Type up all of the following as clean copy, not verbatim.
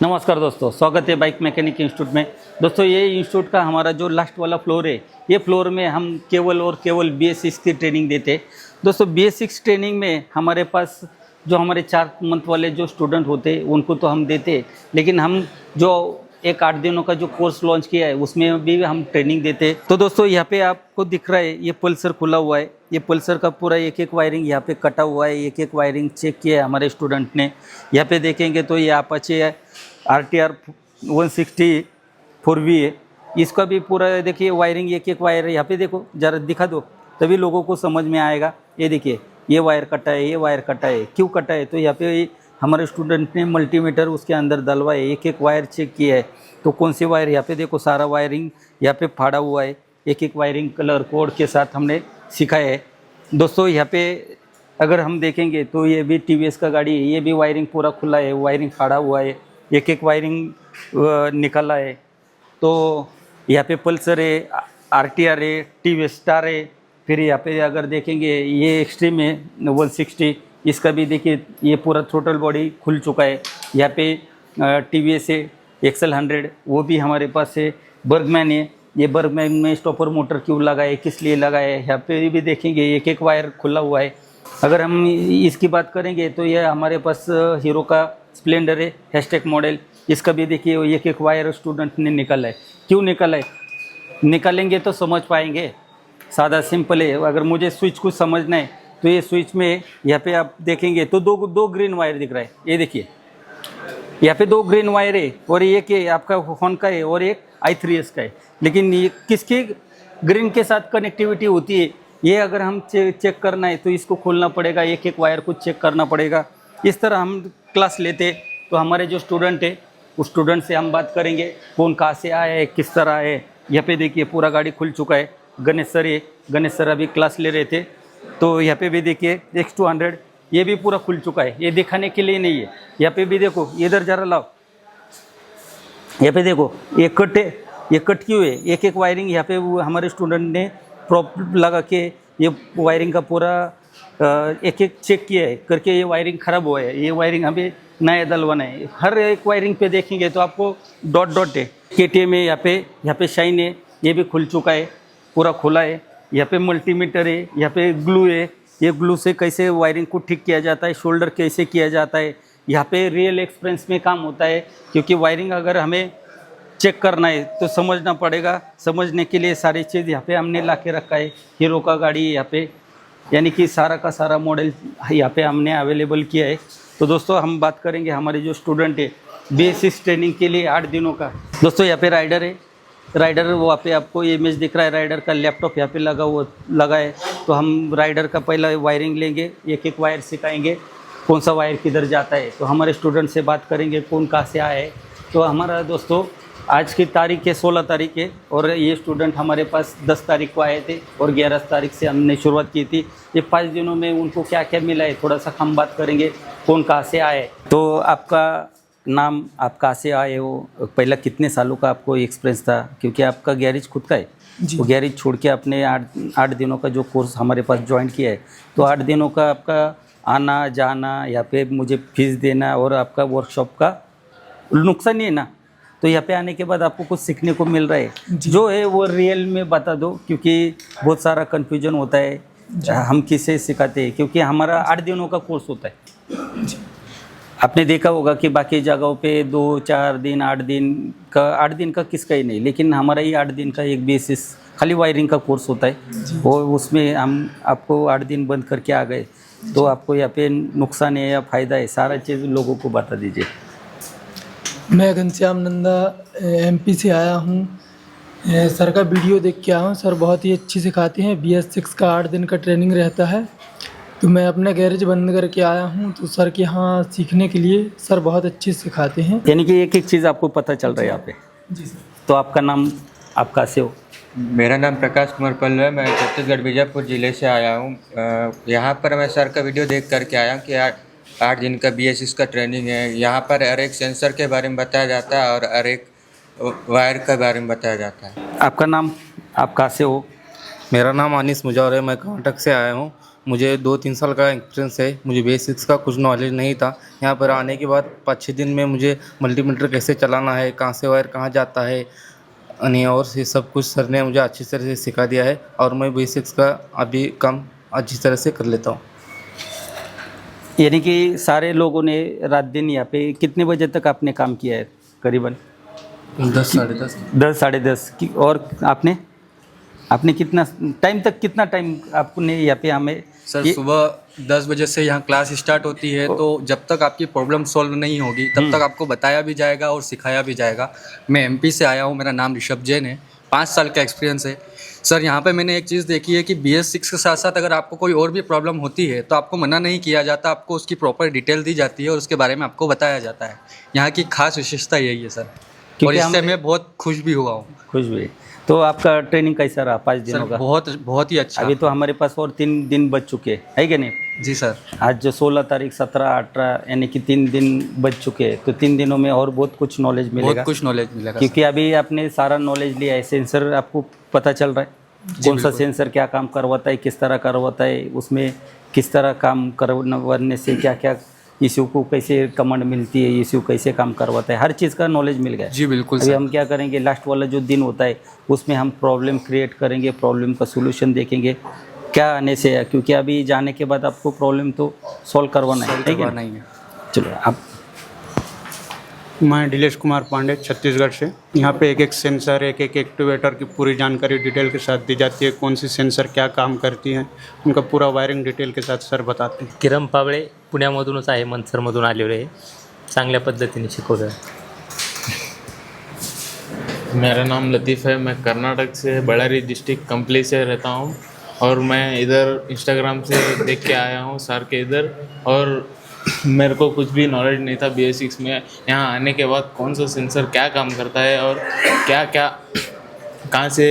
नमस्कार दोस्तों, स्वागत है बाइक मैकेनिक इंस्टीट्यूट में। दोस्तों ये इंस्टीट्यूट का हमारा जो लास्ट वाला फ्लोर है, ये फ्लोर में हम केवल और केवल BS6 की ट्रेनिंग देते हैं। दोस्तों BS6 ट्रेनिंग में हमारे पास जो हमारे 4 मंथ वाले जो स्टूडेंट होते हैं उनको तो हम देते, लेकिन हम जो एक 8 दिनों का जो कोर्स लॉन्च किया है उसमें भी हम ट्रेनिंग देते। तो दोस्तों यहाँ पे आपको दिख रहा है ये पल्सर खुला हुआ है। ये पल्सर का पूरा एक एक वायरिंग यहाँ पे कटा हुआ है, एक एक वायरिंग चेक किया है हमारे स्टूडेंट ने। यहाँ पे देखेंगे तो ये अपाचे है RTR 160 4V है, इसका भी पूरा देखिए वायरिंग एक एक वायर यहाँ पे देखो, जरा दिखा दो तभी लोगों को समझ में आएगा। ये देखिए ये वायर कटा है, ये वायर कटा है, क्यों कटा है? तो यहाँ पे हमारे स्टूडेंट ने मल्टीमीटर उसके अंदर डलवा है, एक एक वायर चेक किया है। तो कौन सी वायर, यहाँ पे देखो सारा वायरिंग यहाँ पे फाड़ा हुआ है, एक एक वायरिंग कलर कोड के साथ हमने सिखाया है। दोस्तों यहाँ पे अगर हम देखेंगे तो ये भी TVS का गाड़ी है, ये भी वायरिंग पूरा खुला है, वायरिंग फाड़ा हुआ है, एक एक वायरिंग निकला है। तो यहाँ पे पल्सर है, RTR है, TVS स्टार है। फिर यहाँ पे अगर देखेंगे ये एक्सट्रीम है 160, इसका भी देखिए ये पूरा थ्रोटल बॉडी खुल चुका है। यहाँ पे TVS है XL 100, वो भी हमारे पास है। बर्गमैन है, ये बर्गमैन में स्टॉपर मोटर क्यों लगा है, किस लिए लगा है, यहाँ पे भी देखेंगे एक एक वायर खुला हुआ है। अगर हम इसकी बात करेंगे तो ये हमारे पास हीरो का स्प्लेंडर है हैशटैग मॉडल, इसका भी देखिए एक एक वायर स्टूडेंट ने निकाला है। क्यों निकाला है? निकालेंगे तो समझ पाएंगे, सादा सिंपल है। अगर मुझे स्विच कुछ समझना है तो ये स्विच में यहाँ पे आप देखेंगे तो दो ग्रीन वायर दिख रहा है। ये देखिए यहाँ पे 2 ग्रीन वायर है और एक ये आपका फोन का है और एक i3s का है, लेकिन ये किसके ग्रीन के साथ कनेक्टिविटी होती है ये अगर हम चेक करना है तो इसको खोलना पड़ेगा, एक एक वायर को चेक करना पड़ेगा। इस तरह हम क्लास लेते। तो हमारे जो स्टूडेंट है उस स्टूडेंट से हम बात करेंगे कौन कहाँ से आया है, किस तरह है। यहाँ पे देखिए पूरा गाड़ी खुल चुका है। गणेश सर है, गणेश सर अभी क्लास ले रहे थे। तो यहाँ पे भी देखिए X200 ये भी पूरा खुल चुका है, ये दिखाने के लिए नहीं है। यहाँ पे भी देखो, इधर जरा लाओ, यहाँ पे देखो ये कट है, ये कट क्यों है? एक एक वायरिंग यहाँ पे हमारे स्टूडेंट ने प्रॉप लगा के ये वायरिंग का पूरा एक एक चेक किया है करके ये वायरिंग ख़राब हुआ है। ये वायरिंग हमें नया डलवाना है। हर एक वायरिंग पे देखेंगे तो आपको डॉट डॉट है। KTM है, यहाँ पे शाइन है, ये भी खुल चुका है, पूरा खुला है। यहाँ पे मल्टीमीटर है, यहाँ पे ग्लू है, ये ग्लू से कैसे वायरिंग को ठीक किया जाता है, शोल्डर कैसे किया जाता है। यहाँ पे रियल एक्सपीरियंस में काम होता है, क्योंकि वायरिंग अगर हमें चेक करना है तो समझना पड़ेगा। समझने के लिए सारी चीज़ यहाँ पे हमने ला के रखा है। हीरो का गाड़ी है यहाँ पे, यानी कि सारा का सारा मॉडल यहाँ पे हमने अवेलेबल किया है। तो दोस्तों हम बात करेंगे हमारे जो स्टूडेंट है BS6 ट्रेनिंग के लिए 8 दिनों का। दोस्तों यहाँ पे राइडर है, राइडर वहाँ पे आपको ये इमेज दिख रहा है, राइडर का लैपटॉप यहाँ पे लगा है। तो हम राइडर का पहला वायरिंग लेंगे, एक एक वायर सिखाएंगे कौन सा वायर किधर जाता है। तो हमारे स्टूडेंट से बात करेंगे कौन कहाँ से आया है। तो हमारा दोस्तों आज की तारीख है 16 तारीख है, और ये स्टूडेंट हमारे पास 10 तारीख को आए थे और 11 तारीख से हमने शुरुआत की थी। ये 5 दिनों में उनको क्या क्या मिला है थोड़ा सा हम बात करेंगे, कौन कहाँ से आए। तो आपका नाम, आप कहाँ से आए हो, पहला कितने सालों का आपको एक्सपीरियंस था, क्योंकि आपका गैरेज खुद का है। तो गैरेज छोड़ के आपने 8 दिनों का जो कोर्स हमारे पास ज्वाइन किया है, तो 8 दिनों का आपका आना जाना, यहाँ पे मुझे फीस देना और आपका वर्कशॉप का नुकसान नहीं है ना। तो यहाँ पे आने के बाद आपको कुछ सीखने को मिल रहा है, जो है वो रियल में बता दो, क्योंकि बहुत सारा कन्फ्यूजन होता है हम किसे सिखाते हैं, क्योंकि हमारा 8 दिनों का कोर्स होता है। आपने देखा होगा कि बाकी जगहों पे 2-4 दिन 8 दिन का किसका ही नहीं, लेकिन हमारा ही 8 दिन का एक बेसिस खाली वायरिंग का कोर्स होता है। वो उसमें हम आपको 8 दिन बंद करके आ गए। तो आपको यहाँ पे नुकसान है या फ़ायदा है, सारा चीज़ लोगों को बता दीजिए। मैं घनश्याम नंदा MP से आया हूँ। सर का वीडियो देख के आया हूँ। सर बहुत ही अच्छी सिखाते हैं। BS6 का 8 दिन का ट्रेनिंग रहता है। तो मैं अपना गैरेज बंद करके आया हूँ, तो सर के यहाँ सीखने के लिए सर बहुत अच्छे सिखाते हैं, यानी कि एक एक चीज़ आपको पता चल रहा है यहाँ पे। जी सर। तो आपका नाम, आप कहाँ से हो? मेरा नाम प्रकाश कुमार पल्लव है। मैं छत्तीसगढ़ बीजापुर ज़िले से आया हूँ। यहाँ पर मैं सर का वीडियो देख करके आया हूँ कि 8 दिन का BS6 का ट्रेनिंग है। यहाँ पर हर एक सेंसर के बारे में बताया जाता है और हर एक वायर के बारे में बताया जाता है। आपका नाम, आप कहाँ से हो? मेरा नाम अनीस मुजौर है। मैं कर्नाटक से आया हूँ मुझे 2-3 साल का एक्सपीरियंस है। मुझे बेसिक्स का कुछ नॉलेज नहीं था। यहाँ पर आने के बाद 5-6 दिन में मुझे मल्टीमीटर कैसे चलाना है, कहाँ से वायर कहाँ जाता है यानी और ये सब कुछ सर ने मुझे अच्छी तरह से सिखा दिया है और मैं बेसिक्स का अभी काम अच्छी तरह से कर लेता हूँ। यानी कि सारे लोगों ने रात दिन यहाँ पे कितने बजे तक आपने काम किया है करीबन? 10 साढ़े 10। 10 साढ़े 10 और आपने कितना टाइम आपने यहाँ पे हमें सर सुबह 10 बजे से यहाँ क्लास स्टार्ट होती है, तो जब तक आपकी प्रॉब्लम सॉल्व नहीं होगी तब तक आपको बताया भी जाएगा और सिखाया भी जाएगा। मैं एमपी से आया हूँ, मेरा नाम ऋषभ जैन है, 5 साल का एक्सपीरियंस है। सर यहाँ पे मैंने एक चीज़ देखी है कि BS6 के साथ साथ अगर आपको कोई और भी प्रॉब्लम होती है तो आपको मना नहीं किया जाता, आपको उसकी प्रॉपर डिटेल दी जाती है और उसके बारे में आपको बताया जाता है। यहाँ की खास विशेषता यही है सर, और इससे मैं बहुत खुश भी हुआ हूँ। खुश भी। तो आपका ट्रेनिंग कैसा रहा 5 दिनों का? बहुत ही अच्छा। अभी तो हमारे पास और 3 दिन बच चुके हैं, है कि नहीं? जी सर। आज जो 16 तारीख 17, 18 यानी कि 3 दिन बच चुके हैं, तो 3 दिनों में और बहुत कुछ नॉलेज मिलेगा। बहुत कुछ नॉलेज मिलेगा क्योंकि अभी आपने सारा नॉलेज लिया है। सेंसर आपको पता चल रहा है कौन सा सेंसर क्या काम करवाता है, किस तरह करवाता है, उसमें किस तरह काम करवाने से क्या क्या इश्यू को कैसे कमांड मिलती है, इश्यू कैसे काम करवाता है, हर चीज़ का नॉलेज मिल गया। जी बिल्कुल अभी सर। हम क्या करेंगे, लास्ट वाला जो दिन होता है उसमें हम प्रॉब्लम क्रिएट करेंगे, प्रॉब्लम का सोल्यूशन देखेंगे क्या आने से है, क्योंकि अभी जाने के बाद आपको प्रॉब्लम तो सॉल्व करवाना है, ठीक है? नहीं है। चलो आप। मैं दिलेश कुमार पांडे छत्तीसगढ़ से। यहाँ पे एक एक सेंसर, एक एक एक्टिवेटर की पूरी जानकारी डिटेल के साथ दी जाती है, कौन सी सेंसर क्या काम करती है, उनका पूरा वायरिंग डिटेल के साथ सर बताते हैं। किरण पावळे पुण्यामधूनच आहे, मनसरमधून आलेलो आहे, चांगल्या पद्धतीने शिकवलं आहे। मेरा नाम लतीफ़ है, मैं कर्नाटक से बಳ್ಳारी डिस्ट्रिक्ट कंपली से रहता हूँ और मैं इधर इंस्टाग्राम से देख के आया हूँ सर के इधर, और मेरे को कुछ भी नॉलेज नहीं था BS6 में। यहाँ आने के बाद कौन सा सेंसर क्या काम करता है और क्या क्या कहाँ से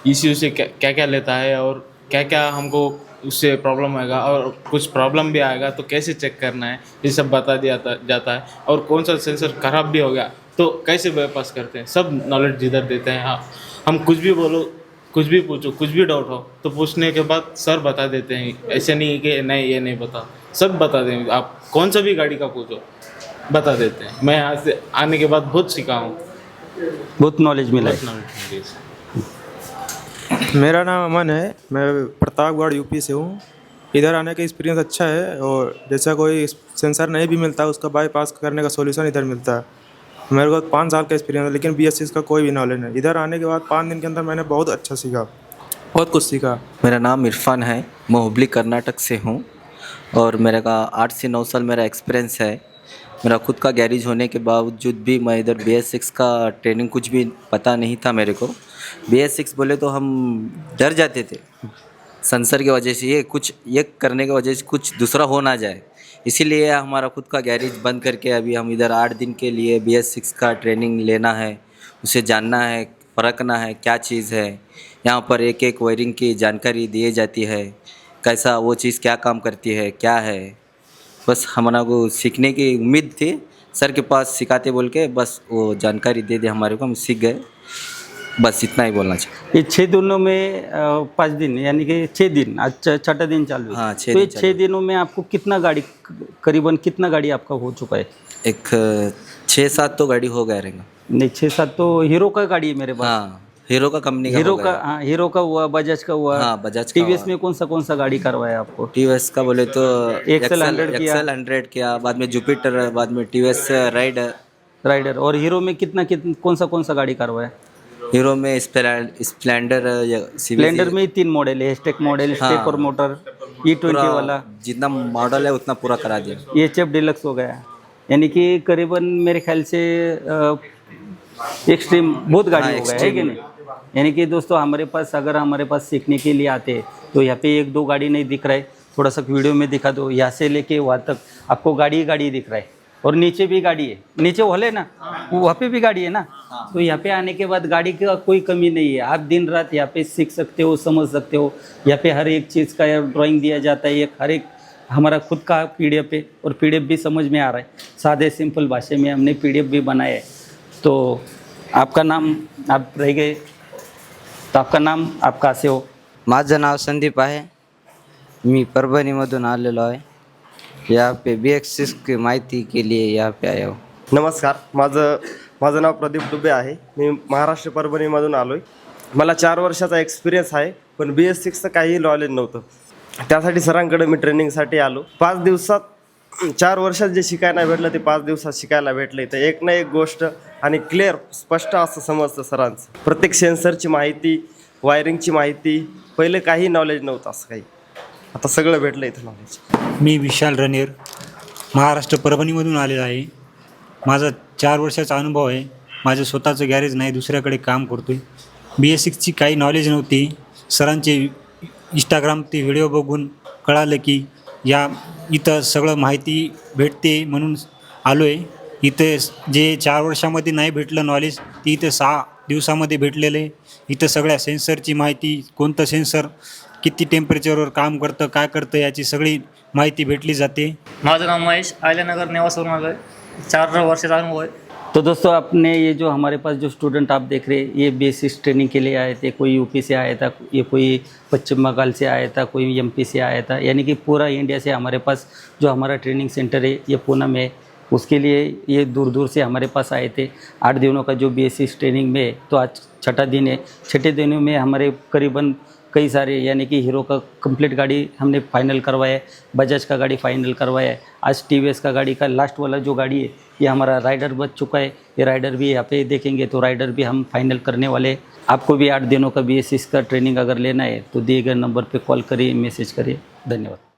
इश्यू से क्या क्या लेता है और क्या क्या हमको उससे प्रॉब्लम आएगा, और कुछ प्रॉब्लम भी आएगा तो कैसे चेक करना है, ये सब बता दिया जाता है। और कौन सा सेंसर ख़राब भी हो गया तो कैसे बाईपास करते हैं, सब नॉलेज इधर देते हैं। हम कुछ भी बोलो, कुछ भी पूछो, कुछ भी डाउट हो तो पूछने के बाद सर बता देते हैं। ऐसे नहीं है कि नहीं ये नहीं पता, सब बता देंगे। आप कौन सा भी गाड़ी का पूछो बता देते हैं। मैं यहाँ से आने के बाद बहुत सीखा हूँ, बहुत नॉलेज मिला है। मेरा नाम अमन है, मैं प्रतापगढ़ यूपी से हूँ। इधर आने का एक्सपीरियंस अच्छा है, और जैसा कोई सेंसर नहीं भी मिलता उसका बाईपास करने का सॉल्यूशन इधर मिलता है। मेरे को 5 साल का एक्सपीरियंस है, लेकिन BS6 का कोई भी नॉलेज नहीं। इधर आने के बाद 5 दिन के अंदर मैंने बहुत अच्छा सीखा, बहुत कुछ सीखा। मेरा नाम इरफान है, मैं हुबली कर्नाटक से हूँ और मेरे का 8 से 9 साल मेरा एक्सपीरियंस है। मेरा खुद का गैरेज होने के बावजूद भी मैं इधर BS6 का ट्रेनिंग कुछ भी पता नहीं था मेरे को। BS6 बोले तो हम डर जाते थे सेंसर की वजह से, ये करने की वजह से कुछ दूसरा हो ना जाए, इसीलिए हमारा खुद का गैरेज बंद करके अभी हम इधर 8 दिन के लिए BS6 का ट्रेनिंग लेना है, उसे जानना है, परखना है क्या चीज़ है। यहाँ पर एक एक वायरिंग की जानकारी दी जाती है, कैसा वो चीज़ क्या काम करती है क्या है। बस हमारा को सीखने की उम्मीद थी, सर के पास सिखाते बोल के बस वो जानकारी दे दे हमारे को, हम सीख गए, बस इतना ही बोलना चाहिए। ये 6 दिनों में 5 दिन यानी कि 6 दिन, आज छठा दिन चालू है। हाँ, 6 तो ये दिन 6 दिनों में आपको करीबन कितना गाड़ी आपका हो चुका है? एक 6-7 तो गाड़ी हो गया रहेगा। नहीं 6-7 तो हीरो का गाड़ी है मेरे पास। हाँ, हीरो का कंपनी का हीरो हो का, गया। हाँ हीरो का हुआ, बजाज का हुआ। हाँ, बजाज का TVS हुआ। में कौन सा गाड़ी करवाया आपको? TVS का बोले तो एक्सेल 100 किया। एक्सेल 100 किया, बाद में जुपिटर, बाद में TVS राइडर। और हीरो में कौन सा गाड़ी करवाया? हीरो में स्प्लेंडर या स्प्लेंडर में 3 मॉडल है, stake model, stepper motor, E20 वाला, जितना मॉडल है उतना पूरा करा दिया। HF डिलक्स हो गया, यानी कि करीबन मेरे ख्याल से एक्सट्रीम बहुत गाड़ी हो गया है कि नहीं? यानी कि दोस्तों हमारे पास सीखने के लिए आते हैं तो यहाँ पे 1-2 गाड़ी नहीं दिख रहा है, थोड़ा सा वीडियो में दिखा दो, यहाँ से लेके वहाँ तक आपको गाड़ी दिख रहा है, और नीचे भी गाड़ी है, नीचे हॉल है ना, वहाँ पे भी गाड़ी है ना। तो यहाँ पे आने के बाद गाड़ी का कोई कमी नहीं है, आप दिन रात यहाँ पे सीख सकते हो, समझ सकते हो। यहाँ पे हर एक चीज़ का ड्राइंग दिया जाता है, हर एक हमारा खुद का PDF है, और PDF भी समझ में आ रहा है, सादे सिंपल भाषा में हमने PDF भी बनाया है। तो आपका नाम, आप रह गए, तो आपका नाम, आप कहाँ से हो? माझं नाव संदीप आहे, मी परभणीमधून आलेलो आहे. यहाँ पे BS6 की माहिती के लिए यहाँ पे आया हूँ. नमस्कार, माझं नाव प्रदीप डुबे आहे. मी महाराष्ट्र परभणीमधून आलो आहे. मला 4 वर्षाचा एक्सपिरियन्स आहे, पण BS6चं काहीही नॉलेज नव्हतं. त्यासाठी सरांकडे मी ट्रेनिंगसाठी आलो. 5 दिवसात 4 वर्षात जे शिकायला भेटलं ते 5 दिवसात शिकायला भेटलं. तर एक ना एक गोष्ट आणि क्लिअर स्पष्ट असं समजतं सरांचं. प्रत्येक सेन्सरची माहिती, वायरिंगची माहिती, पहिले काही नॉलेज नव्हतं असं काही. आता सगळं भेटलं इथं नॉलेज. मी विशाल रणेर महाराष्ट्र परभणीमधून आलेला आहे. माझा 4 वर्षाचा अनुभव आहे. माझं स्वतःचं गॅरेज नाही, दुसऱ्याकडे काम करतो आहे. BS6ची काही नॉलेज नव्हती. सरांचे इंस्टाग्राम ते व्हिडिओ बघून कळालं की इथं सगळं माहिती भेटते म्हणून आलो आहे. इथे जे 4 वर्षामध्ये नाही भेटलं नॉलेज ते इथं 6 दिवसामध्ये भेटलेलं आहे. इथं सगळ्या सेन्सरची माहिती, कोणतं सेन्सर किती टेम्परेचरवर काम करतं, काय करतं याची सगळी माहिती भेटली जाते. माझं नाव महेश, आयल्यानगर नेवासवरून आलो आहे. 4 वर्षाचा अनुभव आहे. तो दोस्तों आपने ये जो हमारे पास जो स्टूडेंट आप देख रहे हैं, ये बेसिक ट्रेनिंग के लिए आए थे. कोई यूपी से आया था, ये कोई पश्चिम बंगाल से आया था, कोई MP से आया था. यानी कि पूरा इंडिया से हमारे पास जो हमारा ट्रेनिंग सेंटर है ये पूना में है. उसके लिए ये दूर दूर से हमारे पास आए थे. 8 दिनों का जो बेसिक ट्रेनिंग में, तो आज 6ठा दिन है. 6ठे दिनों में हमारे करीबन कई सारे, यानी कि हीरो का कंप्लीट गाड़ी हमने फाइनल करवाया है, बजाज का गाड़ी फाइनल करवाया है. आज TVS का गाड़ी का लास्ट वाला जो गाड़ी है ये हमारा राइडर बच चुका है. ये राइडर भी यहाँ पे देखेंगे तो राइडर भी हम फाइनल करने वाले हैं. आपको भी 8 दिनों का BS6 का ट्रेनिंग अगर लेना है तो दिए गए नंबर पे कॉल करिए, मैसेज करिए. धन्यवाद.